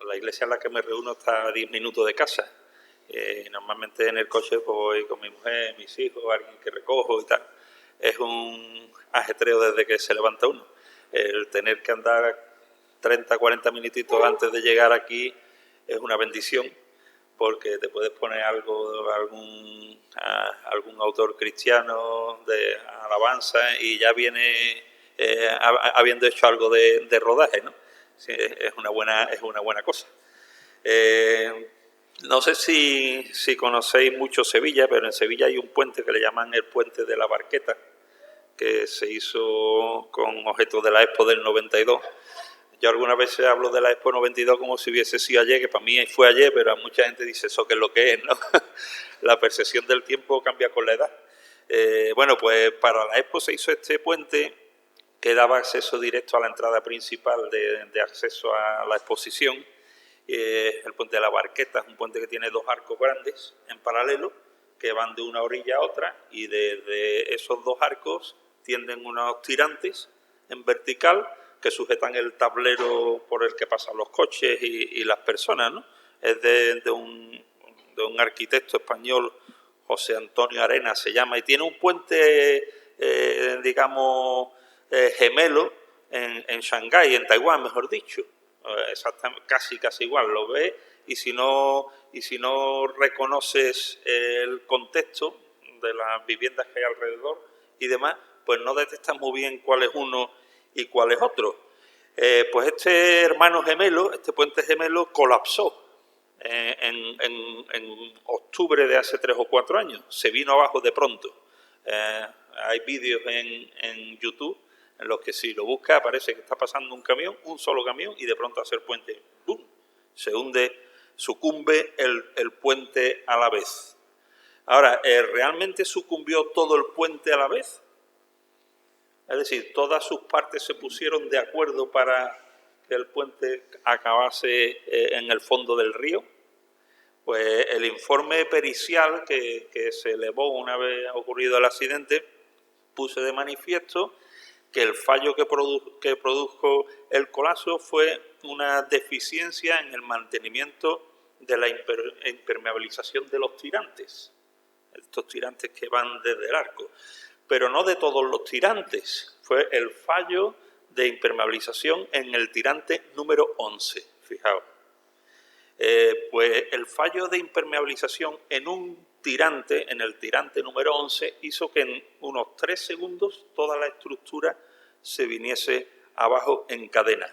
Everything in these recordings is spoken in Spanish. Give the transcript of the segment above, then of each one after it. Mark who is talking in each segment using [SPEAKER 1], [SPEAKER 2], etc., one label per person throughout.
[SPEAKER 1] la iglesia en la que me reúno está a 10 minutos de casa. Normalmente en el coche pues, voy con mi mujer, mis hijos, alguien que recojo y tal. Es un ajetreo desde que se levanta uno. El tener que andar 30, 40 minutitos antes de llegar aquí es una bendición, porque te puedes poner algún autor cristiano de alabanza y ya viene habiendo hecho algo de rodaje, ¿no? Sí, es una buena cosa. No sé si conocéis mucho Sevilla, pero en Sevilla hay un puente que le llaman el Puente de la Barqueta, que se hizo con objeto de la Expo del 92. Yo algunas veces hablo de la Expo 92 como si hubiese sido ayer, que para mí fue ayer, pero a mucha gente dice eso que es lo que es, ¿no? La percepción del tiempo cambia con la edad. Bueno, pues para la Expo se hizo este puente que daba acceso directo a la entrada principal de acceso a la exposición. El puente de la Barqueta es un puente que tiene dos arcos grandes en paralelo que van de una orilla a otra, y de esos dos arcos tienden unos tirantes en vertical que sujetan el tablero por el que pasan los coches y las personas, ¿no? Es de un arquitecto español, José Antonio Arenas se llama, y tiene un puente, gemelo en Shanghái, en Taiwán, mejor dicho. Exactamente, casi igual, lo ves, y si no reconoces el contexto de las viviendas que hay alrededor y demás, pues no detectas muy bien cuál es uno y cuál es otro. Pues este hermano gemelo, este puente gemelo, colapsó en octubre de hace 3 o 4 años. Se vino abajo de pronto. Hay vídeos en YouTube en los que si lo busca aparece que está pasando un solo camión, y de pronto hace el puente, ¡bum!, se hunde, sucumbe el puente a la vez. Ahora, ¿realmente sucumbió todo el puente a la vez? Es decir, todas sus partes se pusieron de acuerdo para que el puente acabase en el fondo del río. Pues el informe pericial que se elevó una vez ocurrido el accidente puso de manifiesto que el fallo que produjo el colapso fue una deficiencia en el mantenimiento de la impermeabilización de los tirantes, estos tirantes que van desde el arco, pero no de todos los tirantes. Fue el fallo de impermeabilización en el tirante número 11, fijaos. Pues el fallo de impermeabilización en en el tirante número 11, hizo que en unos 3 segundos toda la estructura se viniese abajo en cadena,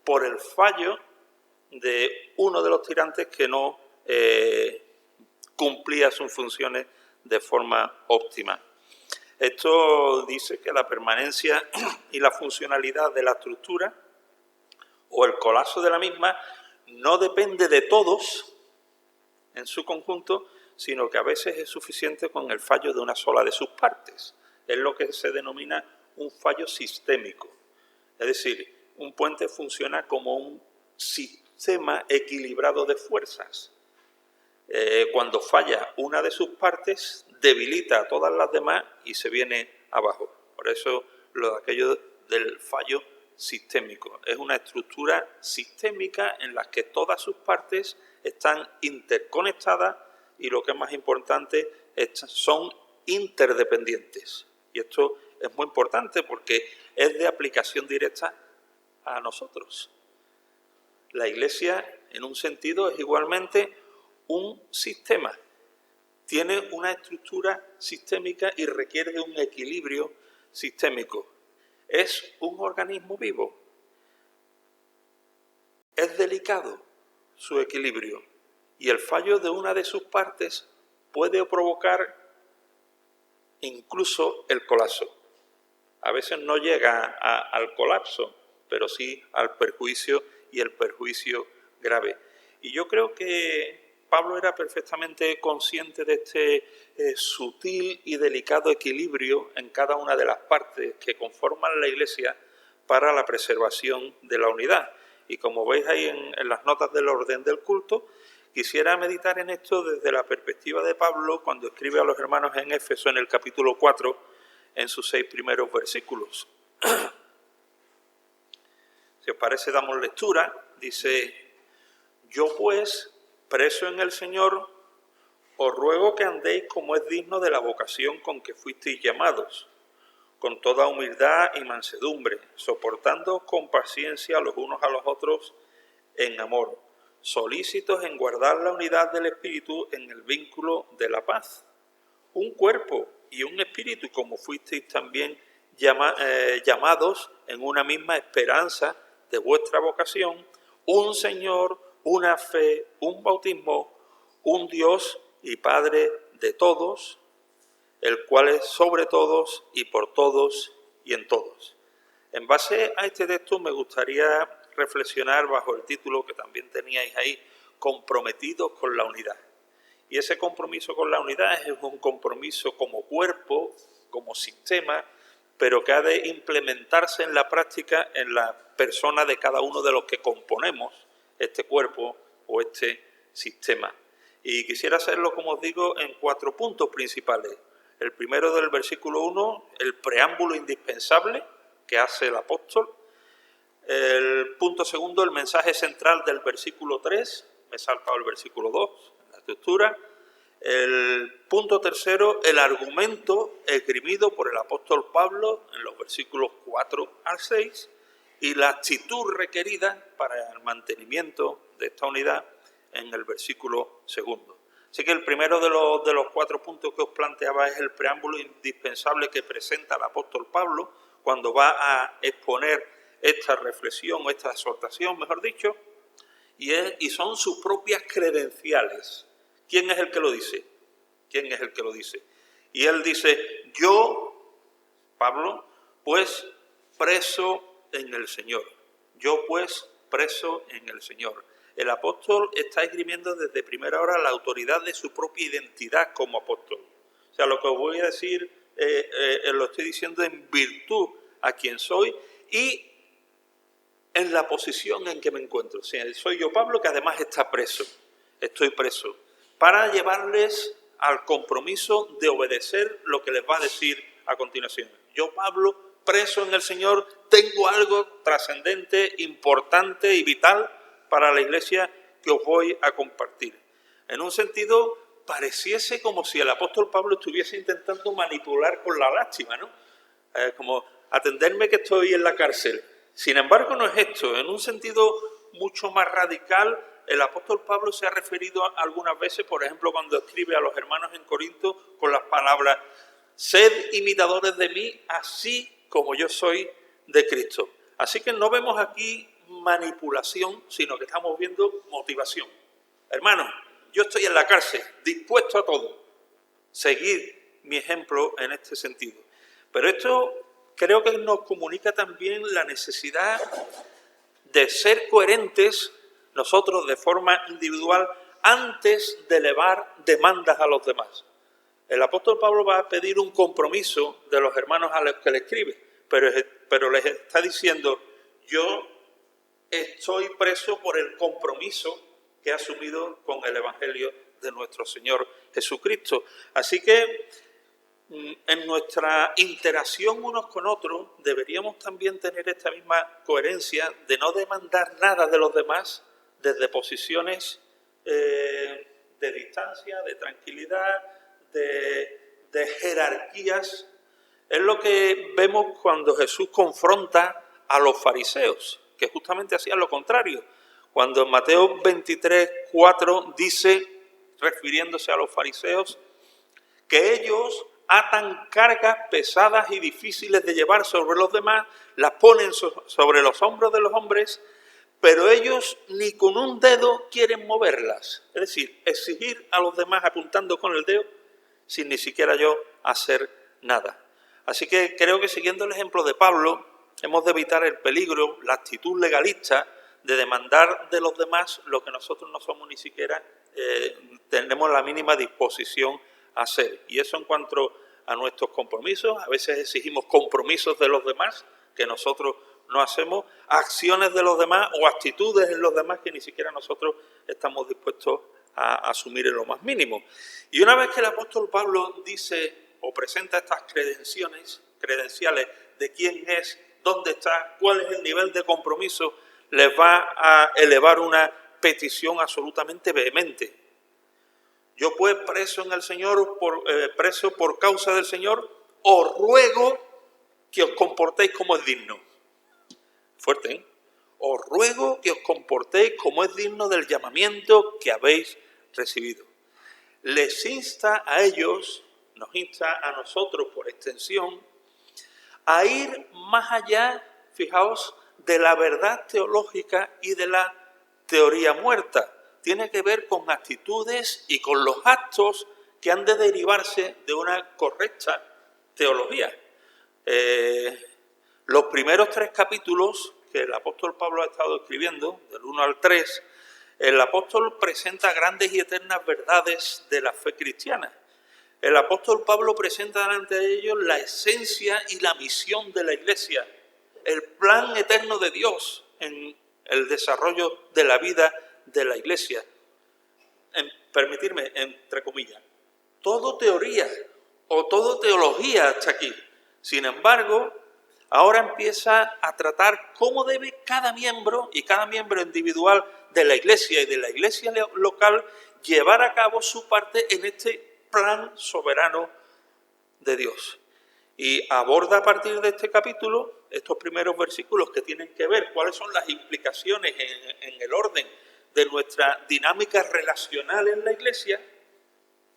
[SPEAKER 1] por el fallo de uno de los tirantes que no cumplía sus funciones de forma óptima. Esto dice que la permanencia y la funcionalidad de la estructura o el colapso de la misma no depende de todos en su conjunto, sino que a veces es suficiente con el fallo de una sola de sus partes. Es lo que se denomina un fallo sistémico. Es decir, un puente funciona como un sistema equilibrado de fuerzas. Cuando falla una de sus partes, debilita a todas las demás y se viene abajo. Por eso aquello del fallo sistémico. Es una estructura sistémica en la que todas sus partes están interconectadas y, lo que es más importante, son interdependientes. Y esto es muy importante porque es de aplicación directa a nosotros. La Iglesia, en un sentido, es igualmente un sistema. Tiene una estructura sistémica y requiere de un equilibrio sistémico. Es un organismo vivo. Es delicado su equilibrio, y el fallo de una de sus partes puede provocar incluso el colapso. A veces no llega al colapso, pero sí al perjuicio, y el perjuicio grave. Y yo creo que Pablo era perfectamente consciente de este sutil y delicado equilibrio en cada una de las partes que conforman la Iglesia para la preservación de la unidad. Y como veis ahí en las notas del orden del culto, quisiera meditar en esto desde la perspectiva de Pablo cuando escribe a los hermanos en Éfeso en el capítulo 4, en sus 6 primeros versículos. Si os parece, damos lectura. Dice: Yo pues, preso en el Señor, os ruego que andéis como es digno de la vocación con que fuisteis llamados, con toda humildad y mansedumbre, soportando con paciencia los unos a los otros en amor, solícitos en guardar la unidad del Espíritu en el vínculo de la paz. Un cuerpo y un espíritu, como fuisteis también llamados en una misma esperanza de vuestra vocación, un Señor, una fe, un bautismo, un Dios y Padre de todos, el cual es sobre todos y por todos y en todos. En base a este texto me gustaría reflexionar bajo el título que también teníais ahí, comprometidos con la unidad. Y ese compromiso con la unidad es un compromiso como cuerpo, como sistema, pero que ha de implementarse en la práctica en la persona de cada uno de los que componemos este cuerpo o este sistema. Y quisiera hacerlo, como os digo, en 4 puntos principales. El primero del versículo 1, el preámbulo indispensable que hace el apóstol. El punto segundo, el mensaje central del versículo 3, me he saltado el versículo 2, en la estructura. El punto tercero, el argumento esgrimido por el apóstol Pablo en los versículos 4 al 6 y la actitud requerida para el mantenimiento de esta unidad en el versículo segundo. Así que el primero de los 4 puntos que os planteaba es el preámbulo indispensable que presenta el apóstol Pablo cuando va a exponer esta reflexión o esta exhortación, mejor dicho, y son sus propias credenciales. ¿Quién es el que lo dice? ¿Quién es el que lo dice? Y él dice, yo, Pablo, pues preso en el Señor. Yo pues preso en el Señor. El apóstol está esgrimiendo desde primera hora la autoridad de su propia identidad como apóstol. O sea, lo que os voy a decir, lo estoy diciendo en virtud a quien soy y en la posición en que me encuentro. O sea, soy yo, Pablo, que además está preso. Estoy preso. Para llevarles al compromiso de obedecer lo que les va a decir a continuación. Yo, Pablo, preso en el Señor, tengo algo trascendente, importante y vital para la iglesia que os voy a compartir. En un sentido, pareciese como si el apóstol Pablo estuviese intentando manipular con la lástima, ¿no? Como atenderme que estoy en la cárcel. Sin embargo, no es esto. En un sentido mucho más radical, el apóstol Pablo se ha referido algunas veces, por ejemplo, cuando escribe a los hermanos en Corinto con las palabras, sed imitadores de mí, así como yo soy de Cristo. Así que no vemos aquí manipulación, sino que estamos viendo motivación. Hermanos, yo estoy en la cárcel, dispuesto a todo. Seguid mi ejemplo en este sentido. Pero esto creo que nos comunica también la necesidad de ser coherentes nosotros de forma individual antes de elevar demandas a los demás. El apóstol Pablo va a pedir un compromiso de los hermanos a los que le escribe, pero les está diciendo, yo estoy preso por el compromiso que he asumido con el Evangelio de nuestro Señor Jesucristo. Así que en nuestra interacción unos con otros deberíamos también tener esta misma coherencia de no demandar nada de los demás desde posiciones de distancia, de tranquilidad, de jerarquías. Es lo que vemos cuando Jesús confronta a los fariseos, que justamente hacían lo contrario. Cuando en Mateo 23, 4 dice, refiriéndose a los fariseos, que ellos atan cargas pesadas y difíciles de llevar sobre los demás, las ponen sobre los hombros de los hombres, pero ellos ni con un dedo quieren moverlas. Es decir, exigir a los demás apuntando con el dedo sin ni siquiera yo hacer nada. Así que creo que siguiendo el ejemplo de Pablo, hemos de evitar el peligro, la actitud legalista de demandar de los demás lo que nosotros no somos ni siquiera tenemos la mínima disposición a hacer. Y eso en cuanto a nuestros compromisos, a veces exigimos compromisos de los demás que nosotros no hacemos, acciones de los demás o actitudes en los demás que ni siquiera nosotros estamos dispuestos a asumir en lo más mínimo. Y una vez que el apóstol Pablo dice o presenta estas credenciales de quién es, dónde está, cuál es el nivel de compromiso, les va a elevar una petición absolutamente vehemente. Yo pues, preso en el Señor, preso por causa del Señor, os ruego que os comportéis como es digno. Fuerte, ¿eh? Os ruego que os comportéis como es digno del llamamiento que habéis recibido. Les insta a ellos, nos insta a nosotros por extensión, a ir más allá, fijaos, de la verdad teológica y de la teoría muerta. Tiene que ver con actitudes y con los actos que han de derivarse de una correcta teología. Los primeros 3 capítulos que el apóstol Pablo ha estado escribiendo, del 1 al 3, el apóstol presenta grandes y eternas verdades de la fe cristiana. El apóstol Pablo presenta ante ellos la esencia y la misión de la Iglesia, el plan eterno de Dios en el desarrollo de la vida de la Iglesia. Permitirme, entre comillas, todo teoría o todo teología hasta aquí. Sin embargo, ahora empieza a tratar cómo debe cada miembro y cada miembro individual de la Iglesia y de la Iglesia local llevar a cabo su parte en este plan soberano de Dios. Y aborda a partir de este capítulo estos primeros versículos que tienen que ver cuáles son las implicaciones en el orden de nuestra dinámica relacional en la Iglesia.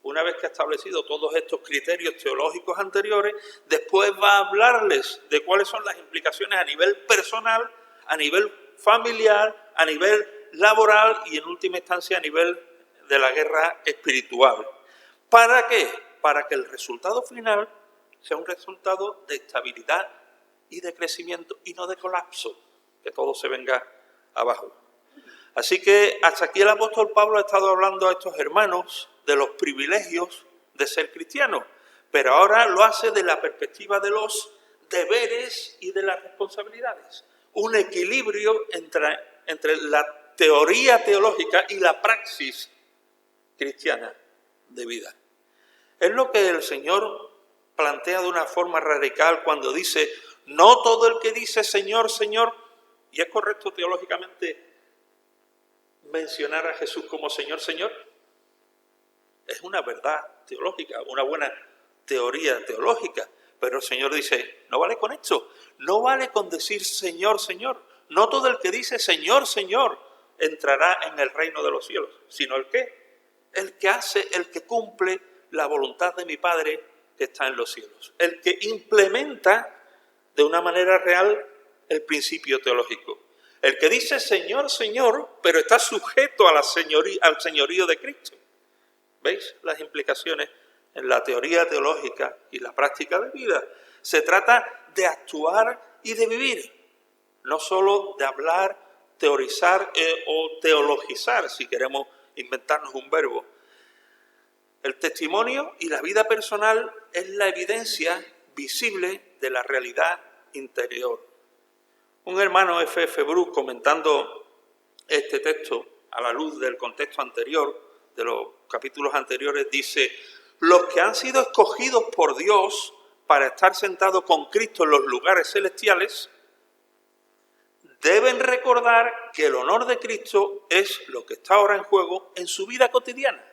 [SPEAKER 1] Una vez que ha establecido todos estos criterios teológicos anteriores, después va a hablarles de cuáles son las implicaciones a nivel personal, a nivel familiar, a nivel laboral y en última instancia a nivel de la guerra espiritual. ¿Para qué? Para que el resultado final sea un resultado de estabilidad y de crecimiento y no de colapso, que todo se venga abajo. Así que hasta aquí el apóstol Pablo ha estado hablando a estos hermanos de los privilegios de ser cristianos, pero ahora lo hace de la perspectiva de los deberes y de las responsabilidades. Un equilibrio entre la teoría teológica y la praxis cristiana de vida. Es lo que el Señor plantea de una forma radical cuando dice, no todo el que dice Señor, Señor, y es correcto teológicamente mencionar a Jesús como Señor, Señor, es una verdad teológica, una buena teoría teológica, pero el Señor dice, no vale con esto, no vale con decir Señor, Señor, no todo el que dice Señor, Señor entrará en el reino de los cielos, sino el que hace, el que cumple la voluntad de mi Padre que está en los cielos, el que implementa de una manera real el principio teológico. El que dice Señor, Señor, pero está sujeto a al señorío de Cristo. ¿Veis las implicaciones en la teoría teológica y la práctica de vida? Se trata de actuar y de vivir, no solo de hablar, teorizar o teologizar, si queremos inventarnos un verbo. El testimonio y la vida personal es la evidencia visible de la realidad interior. Un hermano F.F. Bruce, comentando este texto a la luz del contexto anterior, de los capítulos anteriores, dice, los que han sido escogidos por Dios para estar sentados con Cristo en los lugares celestiales, deben recordar que el honor de Cristo es lo que está ahora en juego en su vida cotidiana.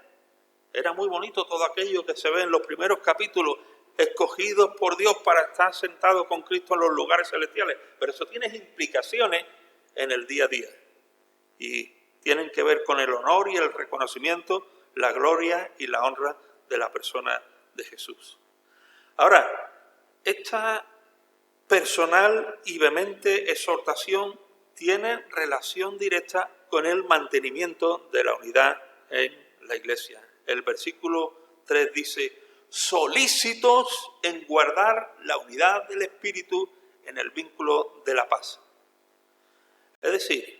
[SPEAKER 1] Era muy bonito todo aquello que se ve en los primeros capítulos, escogidos por Dios para estar sentados con Cristo en los lugares celestiales, pero eso tiene implicaciones en el día a día y tienen que ver con el honor y el reconocimiento, la gloria y la honra de la persona de Jesús. Ahora, esta personal y vehemente exhortación tiene relación directa con el mantenimiento de la unidad en la Iglesia. El versículo 3 dice, solícitos en guardar la unidad del Espíritu en el vínculo de la paz. Es decir,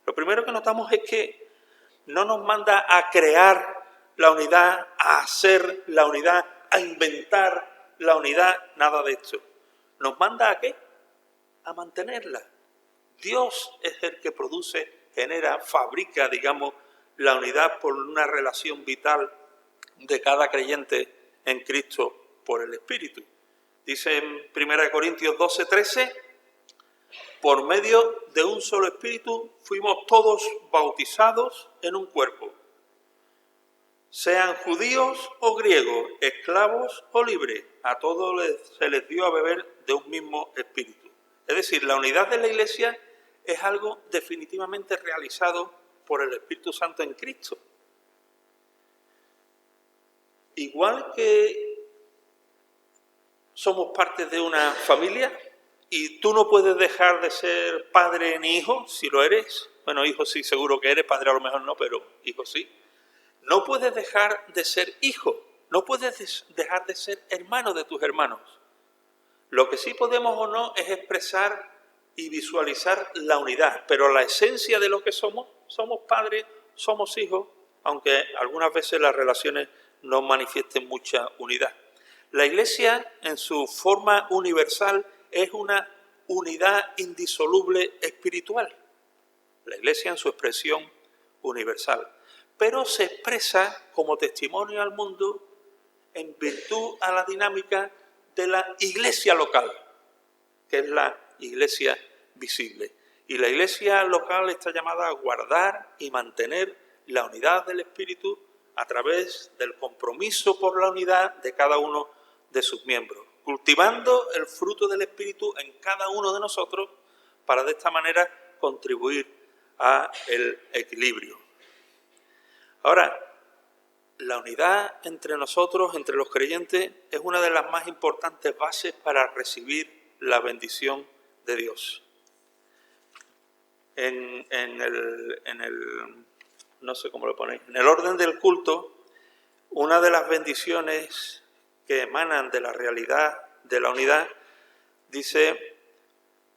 [SPEAKER 1] lo primero que notamos es que no nos manda a crear la unidad, a hacer la unidad, a inventar la unidad, nada de esto. ¿Nos manda a qué? A mantenerla. Dios es el que produce, genera, fabrica, digamos, la unidad por una relación vital de cada creyente en Cristo por el Espíritu. Dice en 1 Corintios 12:13, por medio de un solo espíritu fuimos todos bautizados en un cuerpo, sean judíos o griegos, esclavos o libres, a todos se les dio a beber de un mismo espíritu. Es decir, la unidad de la Iglesia es algo definitivamente realizado por el Espíritu Santo en Cristo. Igual que somos parte de una familia y tú no puedes dejar de ser padre ni hijo, si lo eres. Bueno, hijo sí, seguro que eres, padre a lo mejor no, pero hijo sí. No puedes dejar de ser hijo, no puedes dejar de ser hermano de tus hermanos. Lo que sí podemos o no es expresar y visualizar la unidad, pero la esencia de lo que somos padres, somos hijos, aunque algunas veces las relaciones no manifiesten mucha unidad. La Iglesia, en su forma universal, es una unidad indisoluble espiritual. La Iglesia en su expresión universal. Pero se expresa como testimonio al mundo en virtud a la dinámica de la iglesia local, que es la iglesia visible. Y la iglesia local está llamada a guardar y mantener la unidad del Espíritu a través del compromiso por la unidad de cada uno de sus miembros, cultivando el fruto del Espíritu en cada uno de nosotros para de esta manera contribuir a el equilibrio. Ahora, la unidad entre nosotros, entre los creyentes, es una de las más importantes bases para recibir la bendición de Dios. En no sé cómo lo ponéis, en el orden del culto, una de las bendiciones que emanan de la realidad de la unidad dice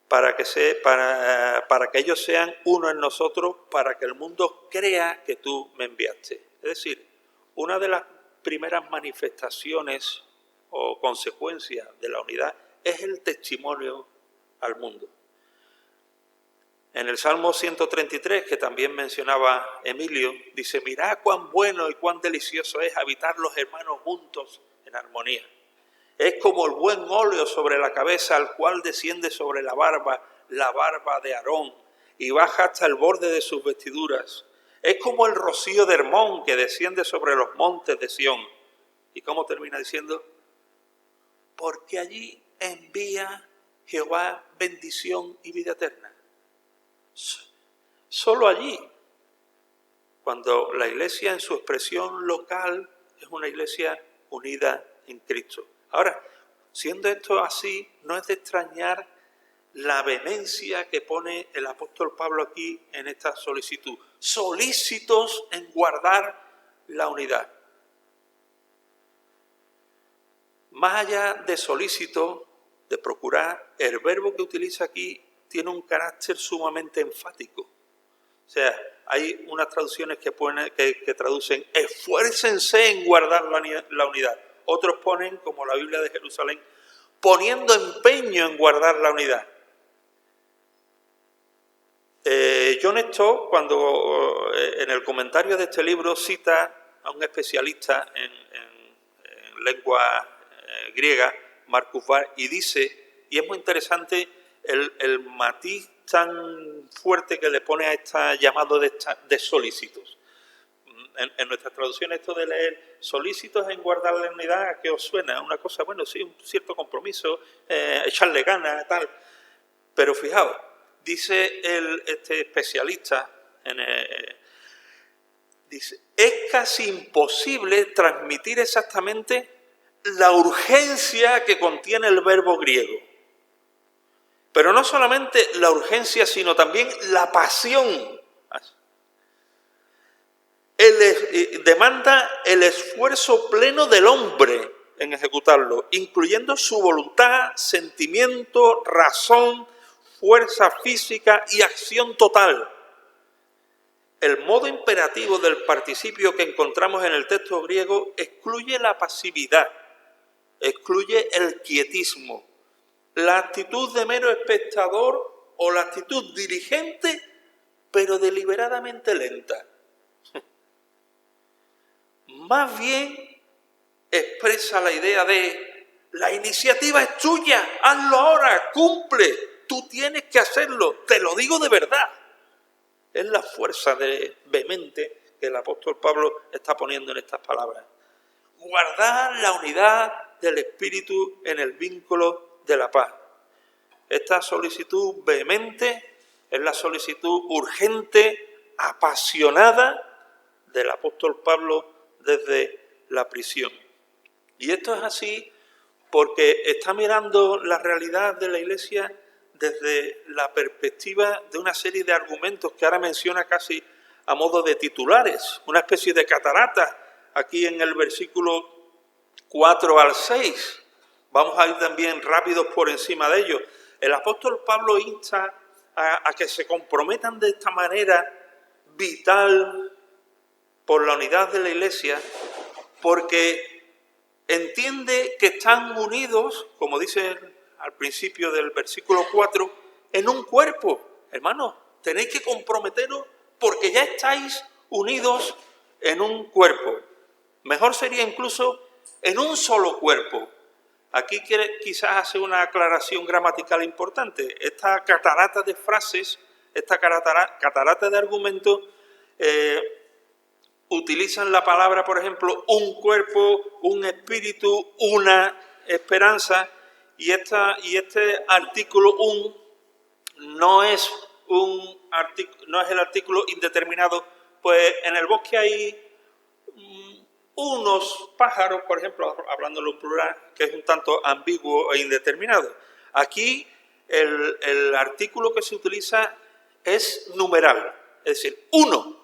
[SPEAKER 1] para que ellos sean uno en nosotros, para que el mundo crea que tú me enviaste. Es decir, una de las primeras manifestaciones o consecuencias de la unidad es el testimonio al mundo. En el Salmo 133, que también mencionaba Emilio, dice: mirad cuán bueno y cuán delicioso es habitar los hermanos juntos en armonía. Es como el buen óleo sobre la cabeza, al cual desciende sobre la barba de Aarón, y baja hasta el borde de sus vestiduras. Es como el rocío de Hermón, que desciende sobre los montes de Sión. ¿Y cómo termina diciendo? Porque allí envía Jehová bendición y vida eterna. Solo allí, cuando la iglesia en su expresión local es una iglesia unida en Cristo. Ahora, siendo esto así, no es de extrañar la vehemencia que pone el apóstol Pablo aquí en esta solicitud. Solícitos en guardar la unidad. Más allá de solícito, de procurar, el verbo que utiliza aquí tiene un carácter sumamente enfático. O sea, hay unas traducciones que traducen esfuércense en guardar la unidad. Otros ponen, como la Biblia de Jerusalén, poniendo empeño en guardar la unidad. John Stott, cuando en el comentario de este libro cita a un especialista en lengua griega, Marcus Barr, y dice, y es muy interesante el matiz tan fuerte que le pone a este llamado de solícitos. En nuestras traducciones esto de leer solícitos en guardar la unidad, ¿a qué os suena? Una cosa, bueno, sí, un cierto compromiso, echarle ganas, tal. Pero fijaos, dice este especialista, dice, es casi imposible transmitir exactamente la urgencia que contiene el verbo griego. Pero no solamente la urgencia, sino también la pasión. Demanda el esfuerzo pleno del hombre en ejecutarlo, incluyendo su voluntad, sentimiento, razón, fuerza física y acción total. El modo imperativo del participio que encontramos en el texto griego excluye la pasividad, excluye el quietismo, la actitud de mero espectador o la actitud diligente, pero deliberadamente lenta. Más bien expresa la idea de la iniciativa es tuya, hazlo ahora, cumple. tú tienes que hacerlo, te lo digo de verdad. Es la fuerza vehemente que el apóstol Pablo está poniendo en estas palabras. Guardar la unidad del Espíritu en el vínculo de la paz. Esta solicitud vehemente es la solicitud urgente, apasionada del apóstol Pablo desde la prisión. Y esto es así porque está mirando la realidad de la Iglesia desde la perspectiva de una serie de argumentos que ahora menciona casi a modo de titulares, una especie de catarata aquí en el versículo 4 al 6. Vamos a ir también rápidos por encima de ello. El apóstol Pablo insta a que se comprometan de esta manera vital por la unidad de la Iglesia, porque entiende que están unidos, como dice al principio del versículo 4, en un cuerpo. Hermanos, tenéis que comprometeros porque ya estáis unidos en un cuerpo. Mejor sería incluso en un solo cuerpo. Aquí quizás hace una aclaración gramatical importante. Esta catarata de frases, esta catarata de argumentos, utilizan la palabra, por ejemplo, un cuerpo, un espíritu, una esperanza, y este artículo un no es el artículo indeterminado. Pues en el bosque hay unos pájaros, por ejemplo, hablándolo en plural, que es un tanto ambiguo e indeterminado. Aquí el artículo que se utiliza es numeral, es decir, uno,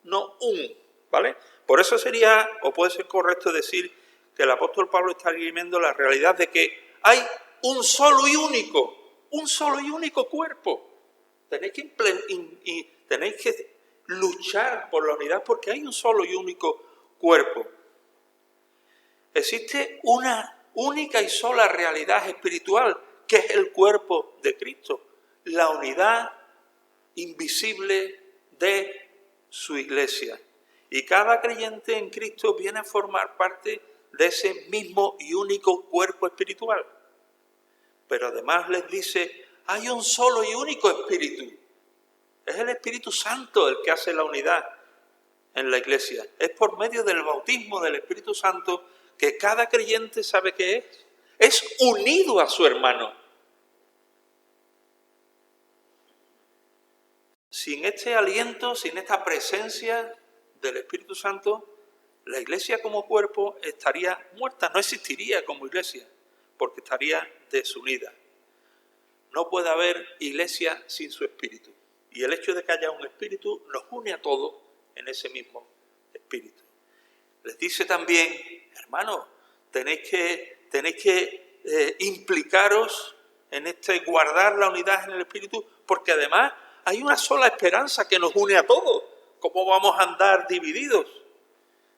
[SPEAKER 1] no un, ¿vale? Por eso sería, o puede ser correcto decir, que el apóstol Pablo está viviendo la realidad de que hay un solo y único cuerpo. Tenéis que luchar por la unidad porque hay un solo y único cuerpo. Existe una única y sola realidad espiritual, que es el cuerpo de Cristo, la unidad invisible de su Iglesia. Y cada creyente en Cristo viene a formar parte de ese mismo y único cuerpo espiritual. Pero además les dice, hay un solo y único Espíritu. Es el Espíritu Santo el que hace la unidad en la Iglesia. Es por medio del bautismo del Espíritu Santo que cada creyente sabe que es unido a su hermano. Sin este aliento, sin esta presencia del Espíritu Santo, la Iglesia como cuerpo estaría muerta, no existiría como Iglesia, porque estaría desunida. No puede haber Iglesia sin su Espíritu. Y el hecho de que haya un Espíritu nos une a todos en ese mismo Espíritu. Les dice también, hermanos, tenéis que implicaros en guardar la unidad en el Espíritu, porque además hay una sola esperanza que nos une a todos. ¿Cómo vamos a andar divididos?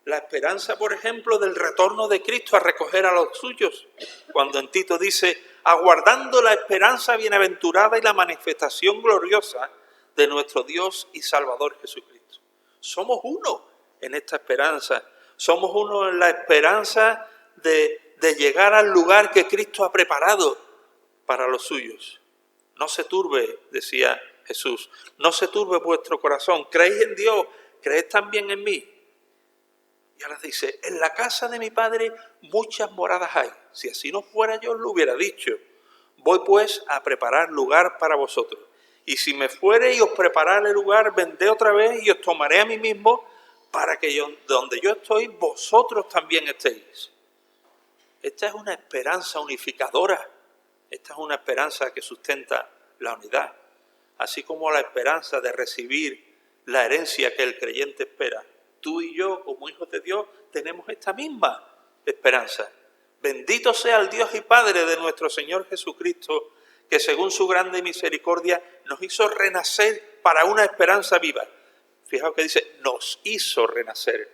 [SPEAKER 1] La esperanza, por ejemplo, del retorno de Cristo a recoger a los suyos. Cuando en Tito dice, aguardando la esperanza bienaventurada y la manifestación gloriosa de nuestro Dios y Salvador Jesucristo. Somos uno en esta esperanza. Somos uno en la esperanza de llegar al lugar que Cristo ha preparado para los suyos. No se turbe, decía Jesús, no se turbe vuestro corazón. Creéis en Dios, creed también en mí. Y ahora dice, en la casa de mi Padre muchas moradas hay. Si así no fuera, yo os lo hubiera dicho. Voy pues a preparar lugar para vosotros. Y si me fuere y os preparare lugar, vendré otra vez y os tomaré a mí mismo, para que donde yo estoy, vosotros también estéis. Esta es una esperanza unificadora. Esta es una esperanza que sustenta la unidad. Así como la esperanza de recibir la herencia que el creyente espera. Tú y yo, como hijos de Dios, tenemos esta misma esperanza. Bendito sea el Dios y Padre de nuestro Señor Jesucristo, que según su grande misericordia nos hizo renacer para una esperanza viva. Fijaos que dice, nos hizo renacer.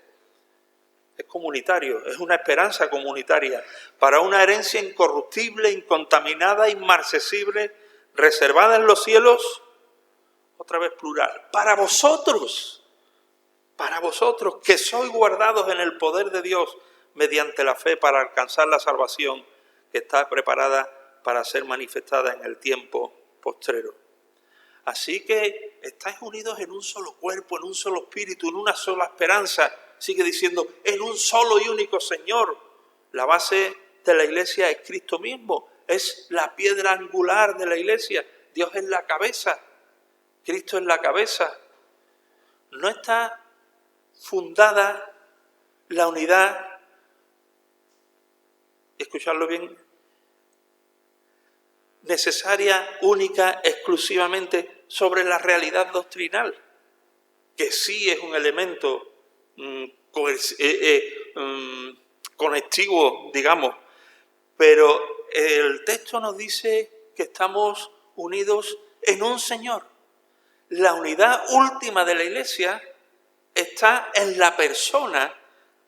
[SPEAKER 1] Es comunitario, es una esperanza comunitaria, para una herencia incorruptible, incontaminada, inmarcesible, reservada en los cielos, otra vez plural, para vosotros, que sois guardados en el poder de Dios mediante la fe para alcanzar la salvación que está preparada para ser manifestada en el tiempo postrero. Así que estáis unidos en un solo cuerpo, en un solo espíritu, en una sola esperanza. Sigue diciendo, en un solo y único Señor. La base de la iglesia es Cristo mismo, es la piedra angular de la iglesia. Dios es la cabeza, Cristo es la cabeza. No está fundada la unidad, escuchadlo bien, necesaria, única, exclusivamente sobre la realidad doctrinal, que sí es un elemento conectivo, digamos, pero el texto nos dice que estamos unidos en un Señor. La unidad última de la iglesia está en la persona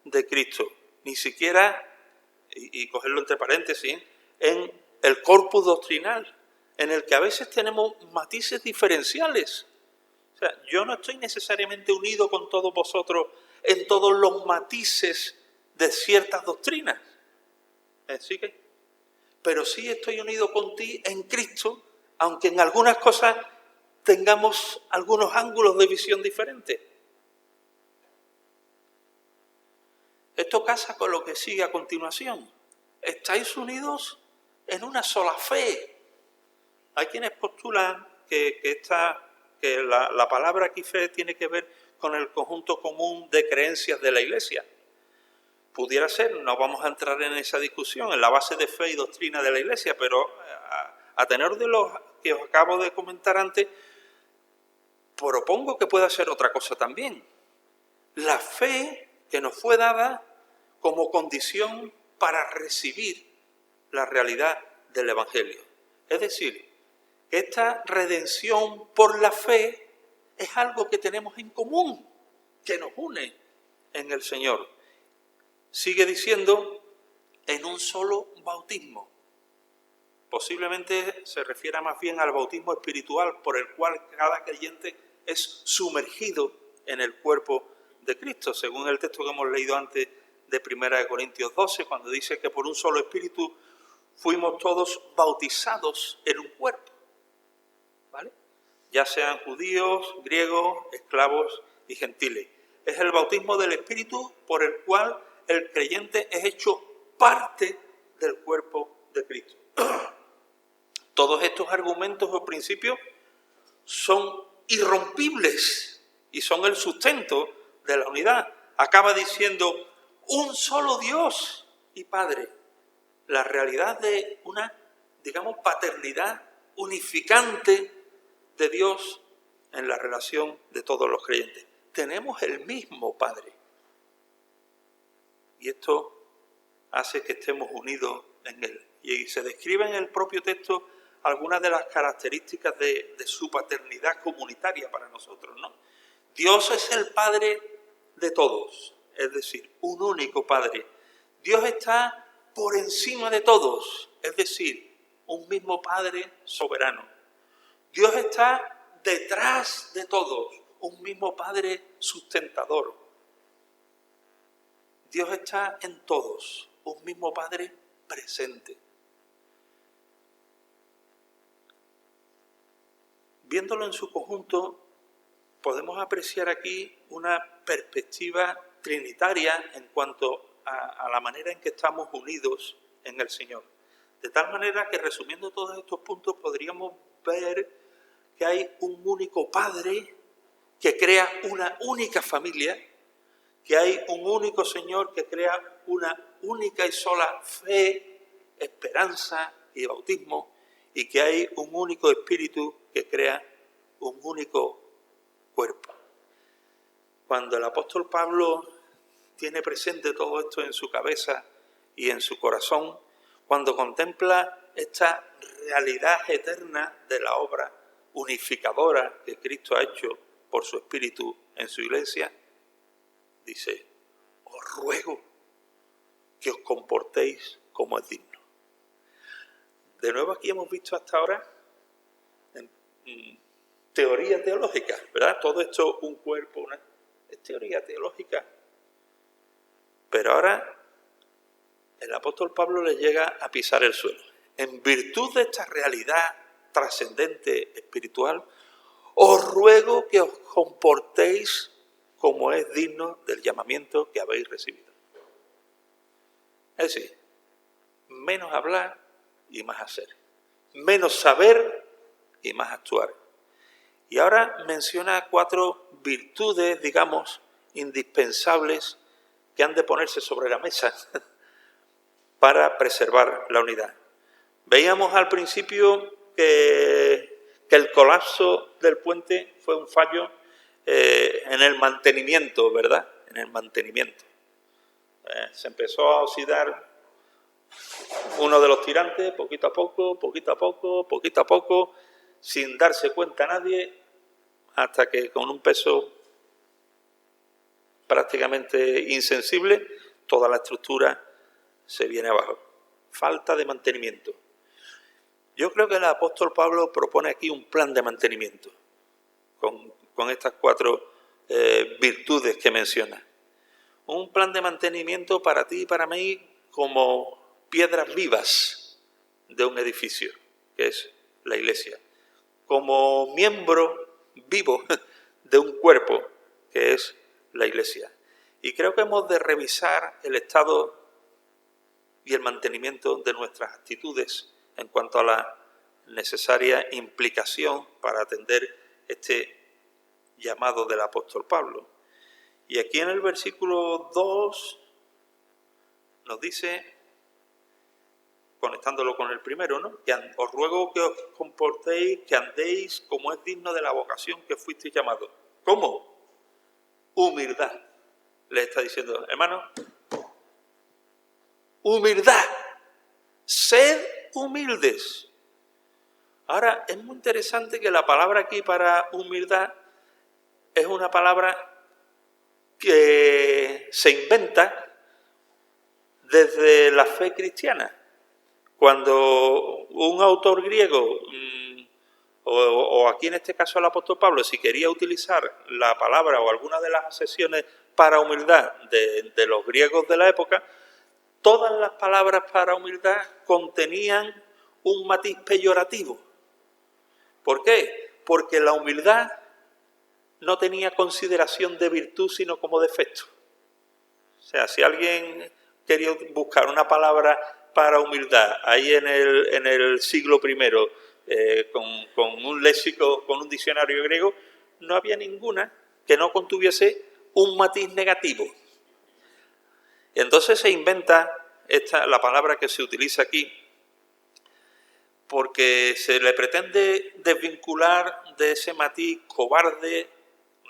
[SPEAKER 1] de Cristo, ni siquiera, y cogerlo entre paréntesis, en el corpus doctrinal, en el que a veces tenemos matices diferenciales. O sea, yo no estoy necesariamente unido con todos vosotros en todos los matices de ciertas doctrinas. ¿Sí que? Pero sí estoy unido con ti en Cristo, aunque en algunas cosas tengamos algunos ángulos de visión diferentes. Esto casa con lo que sigue a continuación. Estáis unidos en una sola fe. Hay quienes postulan que la palabra aquí fe tiene que ver con el conjunto común de creencias de la Iglesia. Pudiera ser, no vamos a entrar en esa discusión, en la base de fe y doctrina de la Iglesia, pero a tenor de lo que os acabo de comentar antes, propongo que pueda ser otra cosa también. La fe que nos fue dada como condición para recibir la realidad del Evangelio. Es decir, que esta redención por la fe es algo que tenemos en común, que nos une en el Señor. Sigue diciendo, en un solo bautismo. Posiblemente se refiera más bien al bautismo espiritual por el cual cada creyente es sumergido en el cuerpo de Cristo, según el texto que hemos leído antes de 1 Corintios 12, cuando dice que por un solo espíritu fuimos todos bautizados en un cuerpo, ¿vale? Ya sean judíos, griegos, esclavos y gentiles. Es el bautismo del Espíritu por el cual el creyente es hecho parte del cuerpo de Cristo. Todos estos argumentos o principios son irrompibles y son el sustento de la unidad. Acaba diciendo, un solo Dios y Padre. La realidad de una, digamos, paternidad unificante de Dios en la relación de todos los creyentes. Tenemos el mismo Padre. Y esto hace que estemos unidos en Él. Y se describe en el propio texto algunas de las características de su paternidad comunitaria para nosotros, ¿no? Dios es el Padre de todos, es decir, un único Padre. Dios está por encima de todos, es decir, un mismo Padre soberano. Dios está detrás de todos, un mismo Padre sustentador. Dios está en todos, un mismo Padre presente. Viéndolo en su conjunto, podemos apreciar aquí una perspectiva trinitaria en cuanto a la manera en que estamos unidos en el Señor. De tal manera que, resumiendo todos estos puntos, podríamos ver que hay un único Padre que crea una única familia, que hay un único Señor que crea una única y sola fe, esperanza y bautismo, y que hay un único Espíritu que crea un único cuerpo. Cuando el apóstol Pablo tiene presente todo esto en su cabeza y en su corazón, cuando contempla esta realidad eterna de la obra unificadora que Cristo ha hecho por su Espíritu en su iglesia, dice, os ruego que os comportéis como es digno. De nuevo aquí hemos visto hasta ahora teoría teológica, ¿verdad? Todo esto, un cuerpo, es teoría teológica. Pero ahora el apóstol Pablo le llega a pisar el suelo. En virtud de esta realidad trascendente, espiritual, os ruego que os comportéis como es digno del llamamiento que habéis recibido. Es decir, menos hablar y más hacer. Menos saber y más actuar. Y ahora menciona 4 virtudes, digamos, indispensables que han de ponerse sobre la mesa para preservar la unidad. Veíamos al principio que el colapso del puente fue un fallo en el mantenimiento, ¿verdad? En el mantenimiento. Se empezó a oxidar uno de los tirantes poquito a poco, sin darse cuenta nadie, hasta que con un peso prácticamente insensible, toda la estructura se viene abajo. Falta de mantenimiento. Yo creo que el apóstol Pablo propone aquí un plan de mantenimiento con estas 4 virtudes que menciona. Un plan de mantenimiento para ti y para mí como piedras vivas de un edificio, que es la iglesia. Como miembro vivo de un cuerpo, que es la iglesia. Y creo que hemos de revisar el estado y el mantenimiento de nuestras actitudes en cuanto a la necesaria implicación para atender este llamado del apóstol Pablo. Y aquí en el versículo 2 nos dice, conectándolo con el primero, ¿no? Que os ruego que os comportéis, que andéis como es digno de la vocación que fuisteis llamados. ¿Cómo? Humildad. Le está diciendo, hermano, humildad. Sed humildes. Ahora, es muy interesante que la palabra aquí para humildad es una palabra que se inventa desde la fe cristiana. Cuando un autor griego, o aquí en este caso el apóstol Pablo, si quería utilizar la palabra o alguna de las acepciones para humildad de los griegos de la época, todas las palabras para humildad contenían un matiz peyorativo. ¿Por qué? Porque la humildad no tenía consideración de virtud, sino como defecto. O sea, si alguien quería buscar una palabra para humildad ahí en el siglo I, con un léxico, con un diccionario griego, no había ninguna que no contuviese un matiz negativo. Y entonces se inventa la palabra que se utiliza aquí, porque se le pretende desvincular de ese matiz cobarde,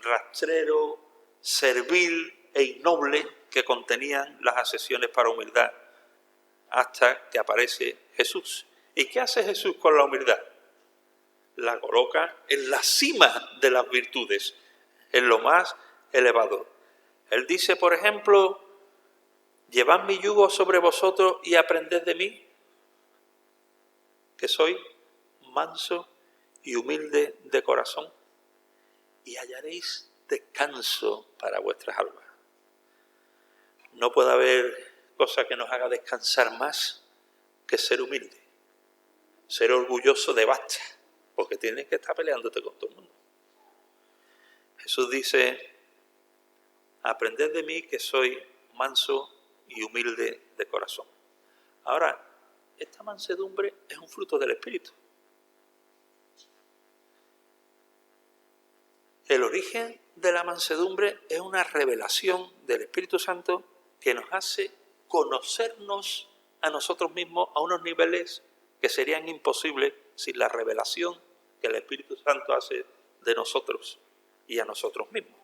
[SPEAKER 1] rastrero, servil e innoble que contenían las acepciones para humildad, hasta que aparece Jesús. ¿Y qué hace Jesús con la humildad? La coloca en la cima de las virtudes, en lo más elevado. Él dice, por ejemplo, llevad mi yugo sobre vosotros y aprended de mí, que soy manso y humilde de corazón, y hallaréis descanso para vuestras almas. No puede haber cosa que nos haga descansar más que ser humilde. Ser orgulloso de basta, porque tienes que estar peleándote con todo el mundo. Jesús dice, aprended de mí que soy manso y humilde de corazón. Ahora, esta mansedumbre es un fruto del Espíritu. El origen de la mansedumbre es una revelación del Espíritu Santo que nos hace conocernos a nosotros mismos a unos niveles que serían imposibles sin la revelación que el Espíritu Santo hace de nosotros y a nosotros mismos.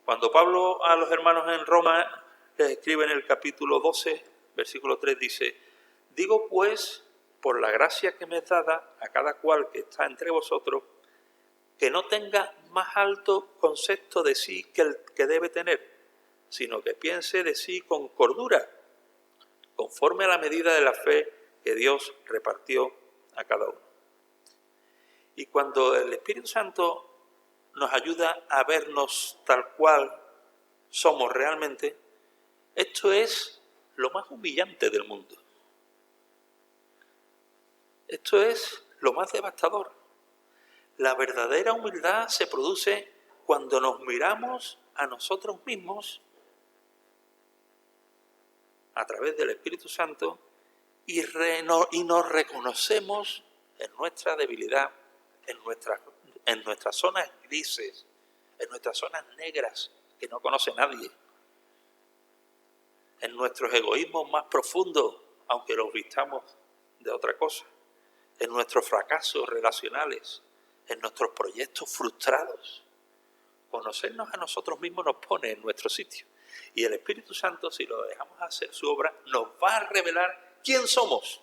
[SPEAKER 1] Cuando Pablo a los hermanos en Roma les escribe en el capítulo 12, versículo 3, dice, digo pues, por la gracia que me es dada a cada cual que está entre vosotros, que no tenga más alto concepto de sí que el que debe tener, sino que piense de sí con cordura, conforme a la medida de la fe que Dios repartió a cada uno. Y cuando el Espíritu Santo nos ayuda a vernos tal cual somos realmente, esto es lo más humillante del mundo. Esto es lo más devastador. La verdadera humildad se produce cuando nos miramos a nosotros mismos a través del Espíritu Santo y nos reconocemos en nuestra debilidad, en nuestras zonas grises, en nuestras zonas negras que no conoce nadie, en nuestros egoísmos más profundos, aunque los vistamos de otra cosa, en nuestros fracasos relacionales, en nuestros proyectos frustrados. Conocernos a nosotros mismos nos pone en nuestro sitio. Y el Espíritu Santo, si lo dejamos hacer su obra, nos va a revelar quién somos.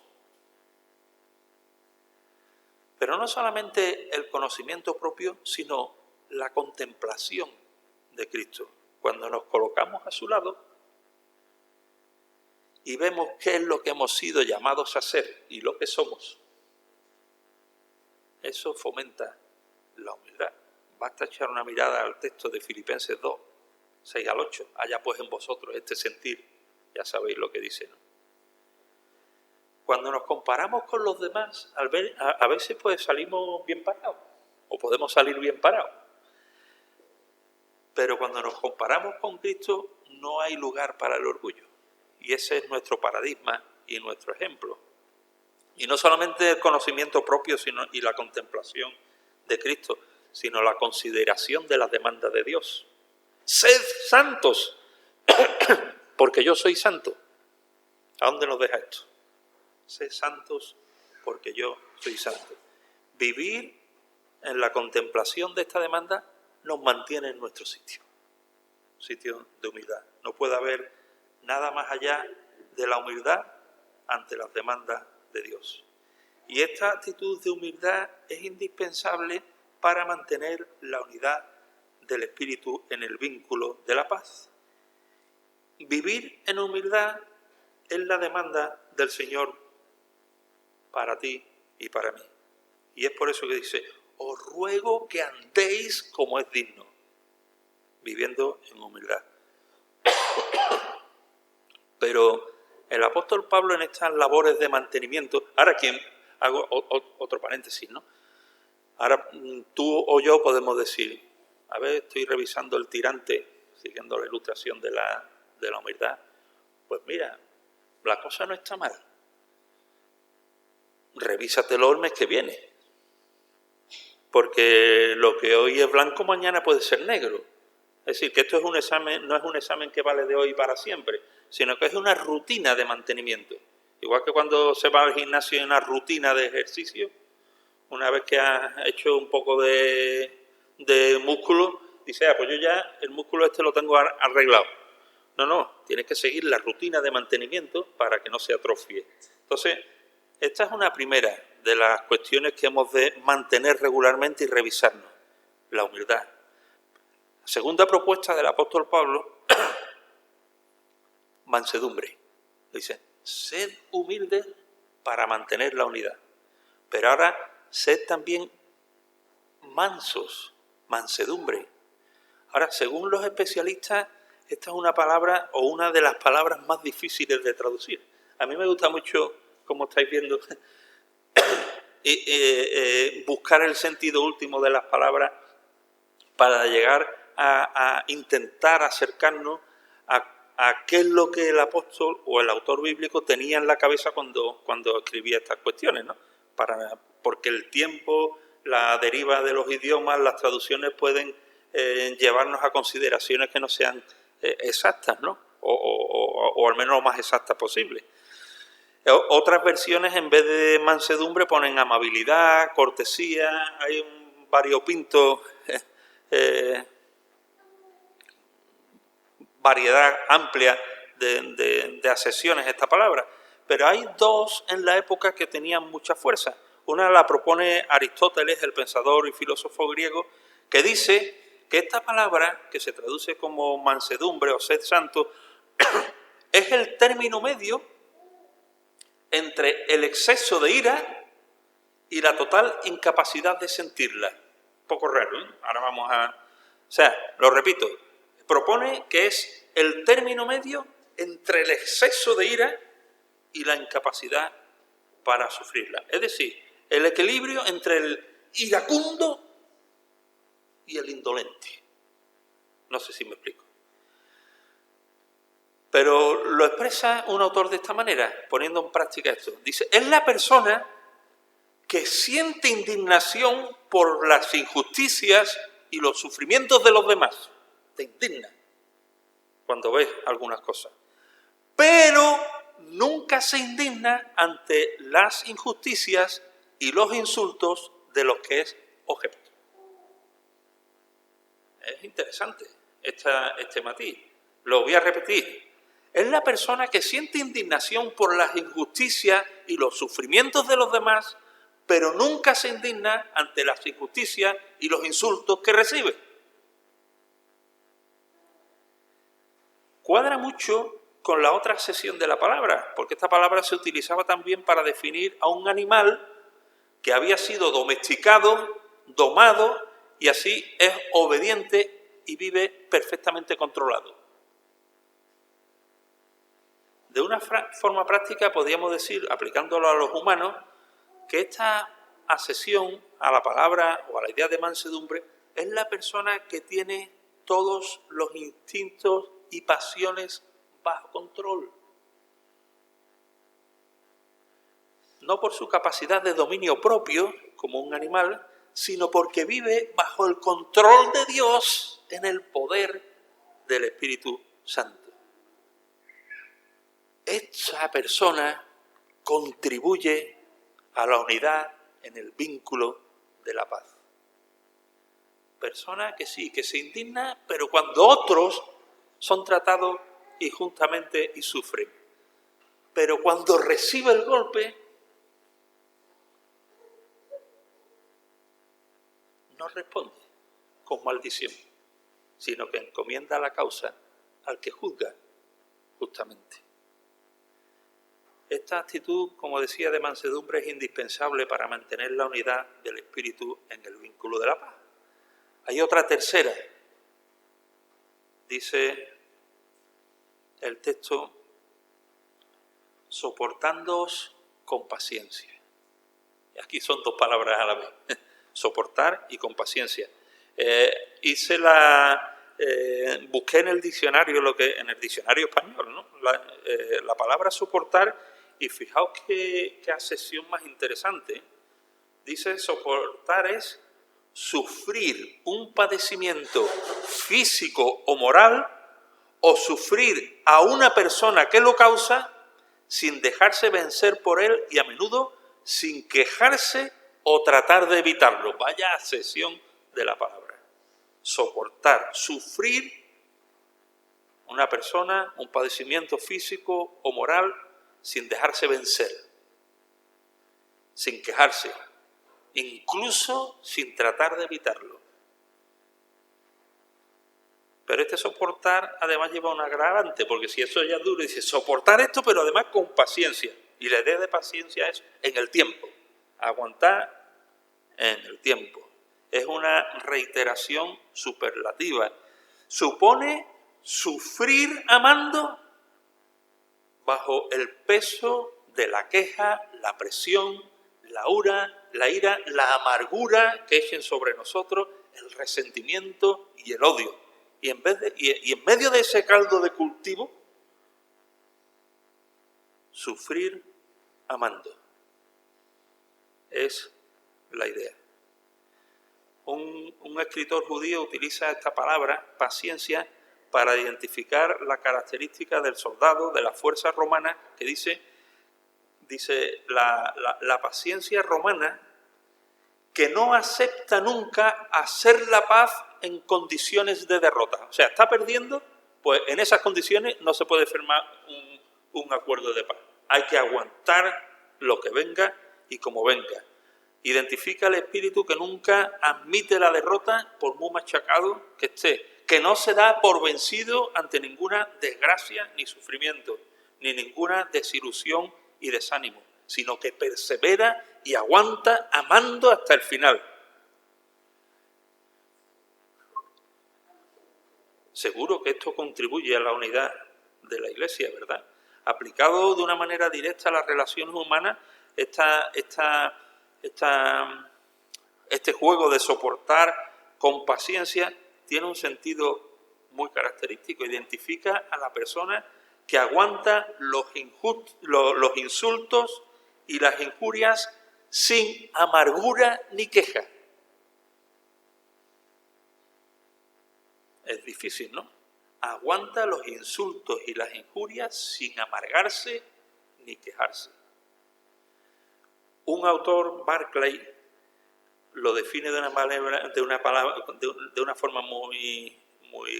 [SPEAKER 1] Pero no solamente el conocimiento propio, sino la contemplación de Cristo. Cuando nos colocamos a su lado y vemos qué es lo que hemos sido llamados a ser y lo que somos, eso fomenta la humildad. Basta echar una mirada al texto de Filipenses 2, 6 al 8. Haya pues en vosotros este sentir. Ya sabéis lo que dice, ¿no? Cuando nos comparamos con los demás, a veces pues salimos bien parados. O podemos salir bien parados. Pero cuando nos comparamos con Cristo, no hay lugar para el orgullo. Y ese es nuestro paradigma y nuestro ejemplo. Y no solamente el conocimiento propio y la contemplación de Cristo, sino la consideración de las demandas de Dios. Sed santos, porque yo soy santo. ¿A dónde nos deja esto? Sed santos, porque yo soy santo. Vivir en la contemplación de esta demanda nos mantiene en nuestro sitio de humildad. No puede haber nada más allá de la humildad ante las demandas de Dios. Y esta actitud de humildad es indispensable para mantener la unidad del Espíritu en el vínculo de la paz. Vivir en humildad es la demanda del Señor para ti y para mí. Y es por eso que dice, os ruego que andéis como es digno, viviendo en humildad. Pero el apóstol Pablo en estas labores de mantenimiento, ahora hago otro paréntesis, ¿no? Ahora tú o yo podemos decir, a ver, estoy revisando el tirante, siguiendo la ilustración de la humildad, pues mira, la cosa no está mal. Revísatelo el mes que viene, porque lo que hoy es blanco mañana puede ser negro. Es decir, que esto es un examen, no es un examen que vale de hoy para siempre, sino que es una rutina de mantenimiento. Igual que cuando se va al gimnasio en una rutina de ejercicio, una vez que has hecho un poco de músculo, dice, pues yo ya el músculo este lo tengo arreglado. No, tienes que seguir la rutina de mantenimiento para que no se atrofie. Entonces, esta es una primera de las cuestiones que hemos de mantener regularmente y revisarnos, la humildad. Segunda propuesta del apóstol Pablo, mansedumbre. Dice, sed humildes para mantener la unidad. Pero ahora, sed también mansos, mansedumbre. Ahora, según los especialistas, esta es una palabra o una de las palabras más difíciles de traducir. A mí me gusta mucho, como estáis viendo, buscar el sentido último de las palabras para llegar a intentar acercarnos a qué es lo que el apóstol o el autor bíblico tenía en la cabeza cuando escribía estas cuestiones, ¿no? Porque el tiempo, la deriva de los idiomas, las traducciones pueden llevarnos a consideraciones que no sean exactas, ¿no? O al menos lo más exactas posible. Otras versiones, en vez de mansedumbre, ponen amabilidad, cortesía. Hay un variopinto, variedad amplia de acepciones a esta palabra. Pero hay dos en la época que tenían mucha fuerza. Una la propone Aristóteles, el pensador y filósofo griego, que dice que esta palabra, que se traduce como mansedumbre o sed santo, es el término medio entre el exceso de ira y la total incapacidad de sentirla. Un poco raro, ¿eh? Ahora vamos a... O sea, lo repito, propone que es el término medio entre el exceso de ira y la incapacidad para sufrirla. Es decir, El equilibrio entre el iracundo y el indolente. No sé si me explico. Pero lo expresa un autor de esta manera, poniendo en práctica esto. Dice, es la persona que siente indignación por las injusticias y los sufrimientos de los demás. Te indigna cuando ves algunas cosas. Pero nunca se indigna ante las injusticias y los insultos de los que es objeto. Es interesante este matiz. Lo voy a repetir. Es la persona que siente indignación por las injusticias y los sufrimientos de los demás, pero nunca se indigna ante las injusticias y los insultos que recibe. Cuadra mucho con la otra acepción de la palabra, porque esta palabra se utilizaba también para definir a un animal que había sido domesticado, domado, y así es obediente y vive perfectamente controlado. De una forma práctica podríamos decir, aplicándolo a los humanos, que esta acepción a la palabra o a la idea de mansedumbre es la persona que tiene todos los instintos y pasiones bajo control. No por su capacidad de dominio propio, como un animal, sino porque vive bajo el control de Dios en el poder del Espíritu Santo. Esta persona contribuye a la unidad en el vínculo de la paz. Persona que sí, que se indigna, pero cuando otros son tratados injustamente y sufren. Pero cuando recibe el golpe, no responde con maldición, sino que encomienda la causa al que juzga justamente. Esta actitud, como decía, de mansedumbre es indispensable para mantener la unidad del espíritu en el vínculo de la paz. Hay otra tercera. Dice el texto, soportándoos con paciencia. Y aquí son dos palabras a la vez, soportar y con paciencia. Busqué en el diccionario, en el diccionario español, ¿no? La palabra soportar, y fijaos qué acepción más interesante. Dice, soportar es sufrir un padecimiento físico o moral, o sufrir a una persona que lo causa sin dejarse vencer por él y a menudo sin quejarse o tratar de evitarlo. Vaya acepción de la palabra. Soportar, sufrir una persona, un padecimiento físico o moral sin dejarse vencer, sin quejarse, incluso sin tratar de evitarlo. Pero este soportar además lleva un agravante, porque si eso ya es duro, dice soportar esto, pero además con paciencia. Y la idea de paciencia es en el tiempo, aguantar en el tiempo. Es una reiteración superlativa. Supone sufrir amando bajo el peso de la queja, la presión, la ira, la amargura que echen sobre nosotros, el resentimiento y el odio. Y en medio de ese caldo de cultivo, sufrir amando. Es la idea. Un escritor judío utiliza esta palabra, paciencia, para identificar la característica del soldado, de la fuerza romana, que dice la paciencia romana que no acepta nunca hacer la paz en condiciones de derrota. O sea, está perdiendo, pues en esas condiciones no se puede firmar un acuerdo de paz. Hay que aguantar lo que venga y como venga. Identifica el espíritu que nunca admite la derrota por muy machacado que esté, que no se da por vencido ante ninguna desgracia ni sufrimiento, ni ninguna desilusión y desánimo, sino que persevera y aguanta amando hasta el final. Seguro que esto contribuye a la unidad de la Iglesia, ¿verdad? Aplicado de una manera directa a las relaciones humanas, esta este juego de soportar con paciencia tiene un sentido muy característico. Identifica a la persona que aguanta los insultos y las injurias sin amargura ni queja. Es difícil, ¿no? Aguanta los insultos y las injurias sin amargarse ni quejarse. Un autor, Barclay, lo define de una forma muy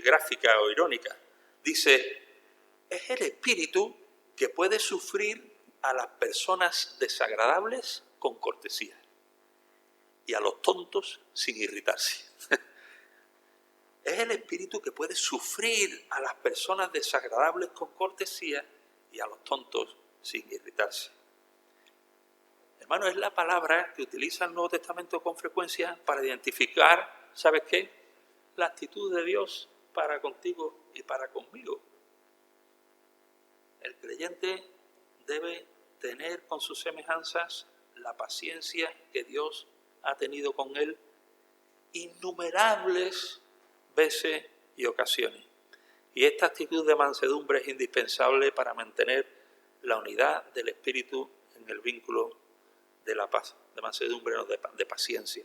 [SPEAKER 1] gráfica o irónica. Dice, es el espíritu que puede sufrir a las personas desagradables con cortesía y a los tontos sin irritarse. Es el espíritu que puede sufrir a las personas desagradables con cortesía y a los tontos sin irritarse. Hermano, es la palabra que utiliza el Nuevo Testamento con frecuencia para identificar, ¿sabes qué? La actitud de Dios para contigo y para conmigo. El creyente debe tener con sus semejanzas la paciencia que Dios ha tenido con él innumerables veces y ocasiones. Y esta actitud de mansedumbre es indispensable para mantener la unidad del espíritu en el vínculo de la paz, de mansedumbre, no de paciencia.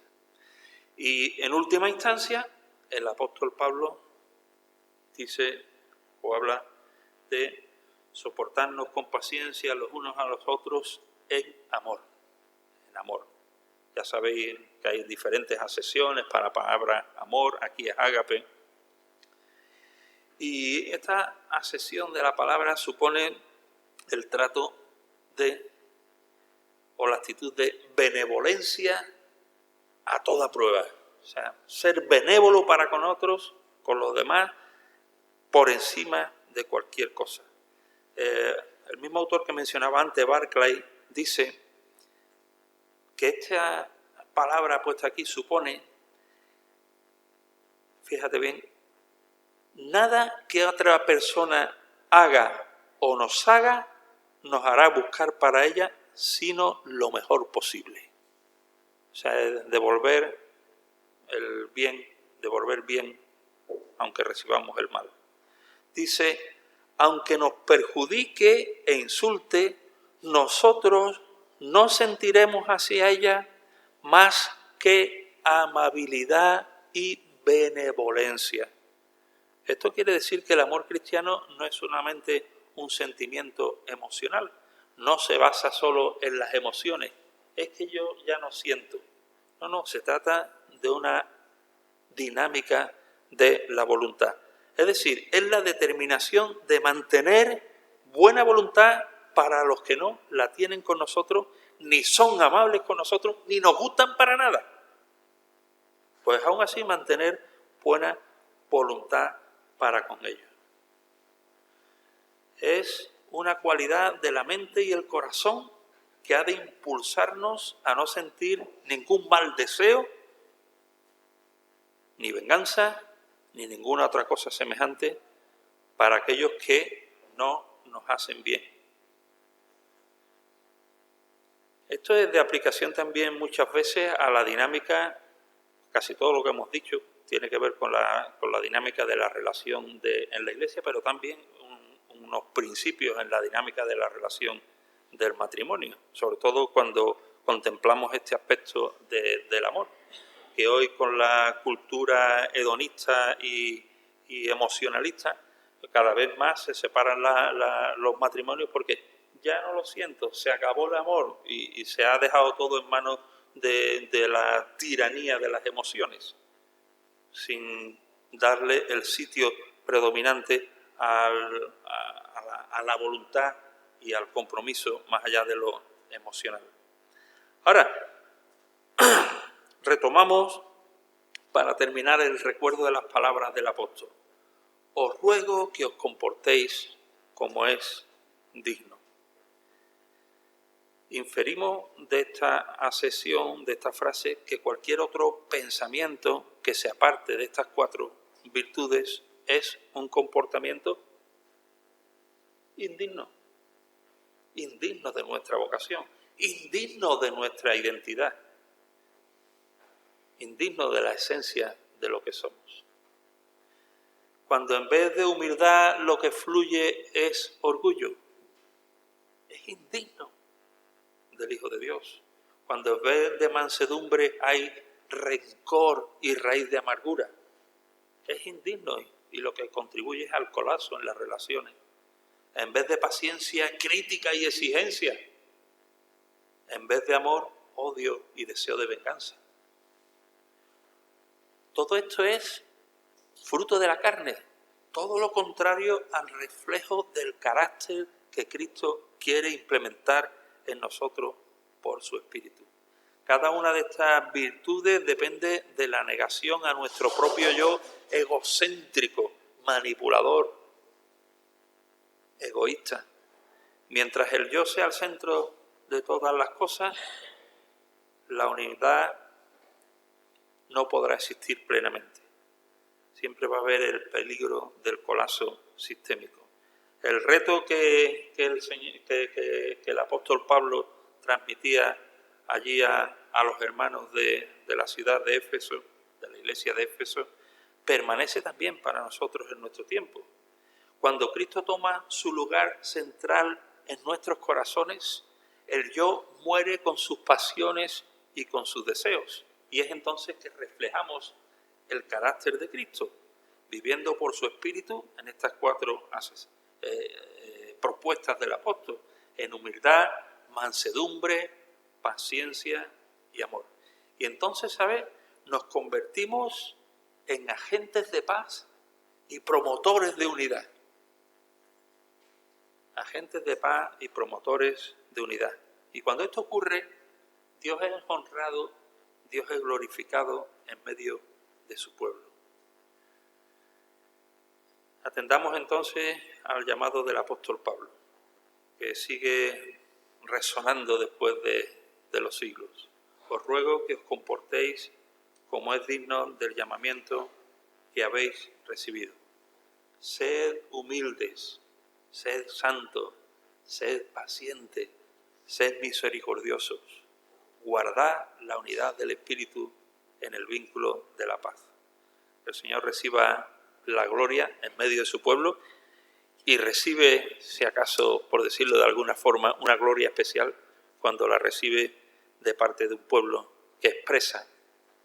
[SPEAKER 1] Y en última instancia, el apóstol Pablo dice o habla de soportarnos con paciencia los unos a los otros en amor. En amor. Ya sabéis que hay diferentes acepciones para la palabra amor, aquí es ágape. Y esta acepción de la palabra supone el trato o la actitud de benevolencia a toda prueba. O sea, ser benévolo para con otros, con los demás, por encima de cualquier cosa. El mismo autor que mencionaba antes, Barclay, dice que esta palabra puesta aquí supone, fíjate bien, nada que otra persona haga o nos haga nos hará buscar para ella sino lo mejor posible. O sea, devolver bien, aunque recibamos el mal. Dice, aunque nos perjudique e insulte, nosotros no sentiremos hacia ella más que amabilidad y benevolencia. Esto quiere decir que el amor cristiano no es solamente un sentimiento emocional, no se basa solo en las emociones, es que yo ya no siento. No, se trata de una dinámica de la voluntad. Es decir, es la determinación de mantener buena voluntad para los que no la tienen con nosotros, ni son amables con nosotros, ni nos gustan para nada. Pues aún así mantener buena voluntad para con ellos. Es una cualidad de la mente y el corazón que ha de impulsarnos a no sentir ningún mal deseo, ni venganza, ni ninguna otra cosa semejante para aquellos que no nos hacen bien. Esto es de aplicación también muchas veces a la dinámica, casi todo lo que hemos dicho tiene que ver con la dinámica de la relación en la Iglesia, pero también unos principios en la dinámica de la relación del matrimonio, sobre todo cuando contemplamos este aspecto del amor, que hoy con la cultura hedonista y emocionalista cada vez más se separan los matrimonios porque ya no lo siento, se acabó el amor y se ha dejado todo en manos de la tiranía de las emociones, sin darle el sitio predominante a la voluntad y al compromiso más allá de lo emocional. Ahora, retomamos para terminar el recuerdo de las palabras del apóstol. Os ruego que os comportéis como es digno. Inferimos de esta asesión, de esta frase, que cualquier otro pensamiento que se aparte de estas 4 virtudes es un comportamiento indigno de nuestra vocación, indigno de nuestra identidad. indigno de la esencia de lo que somos. Cuando en vez de humildad lo que fluye es orgullo, es indigno del Hijo de Dios. Cuando en vez de mansedumbre hay rencor y raíz de amargura, es indigno y lo que contribuye es al colapso en las relaciones. En vez de paciencia, crítica y exigencia. En vez de amor, odio y deseo de venganza. Todo esto es fruto de la carne, todo lo contrario al reflejo del carácter que Cristo quiere implementar en nosotros por su Espíritu. Cada una de estas virtudes depende de la negación a nuestro propio yo egocéntrico, manipulador, egoísta. Mientras el yo sea el centro de todas las cosas, la unidad no podrá existir plenamente. Siempre va a haber el peligro del colapso sistémico. El reto que el apóstol Pablo transmitía allí a los hermanos de la ciudad de Éfeso, de la iglesia de Éfeso, permanece también para nosotros en nuestro tiempo. Cuando Cristo toma su lugar central en nuestros corazones, el yo muere con sus pasiones y con sus deseos. Y es entonces que reflejamos el carácter de Cristo, viviendo por su Espíritu en estas 4 propuestas del apóstol, en humildad, mansedumbre, paciencia y amor. Y entonces, ¿sabes? Nos convertimos en agentes de paz y promotores de unidad. Agentes de paz y promotores de unidad. Y cuando esto ocurre, Dios es honrado, Dios es glorificado en medio de su pueblo. Atendamos entonces al llamado del apóstol Pablo, que sigue resonando después de los siglos. Os ruego que os comportéis como es digno del llamamiento que habéis recibido. Sed humildes, sed santos, sed pacientes, sed misericordiosos. Guardad la unidad del Espíritu en el vínculo de la paz. El Señor reciba la gloria en medio de su pueblo y recibe, si acaso, por decirlo de alguna forma, una gloria especial cuando la recibe de parte de un pueblo que expresa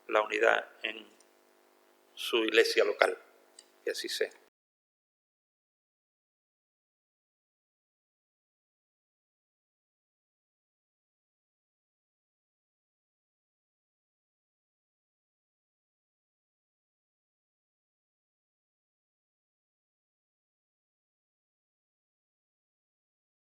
[SPEAKER 1] la unidad en su iglesia local. Que así sea.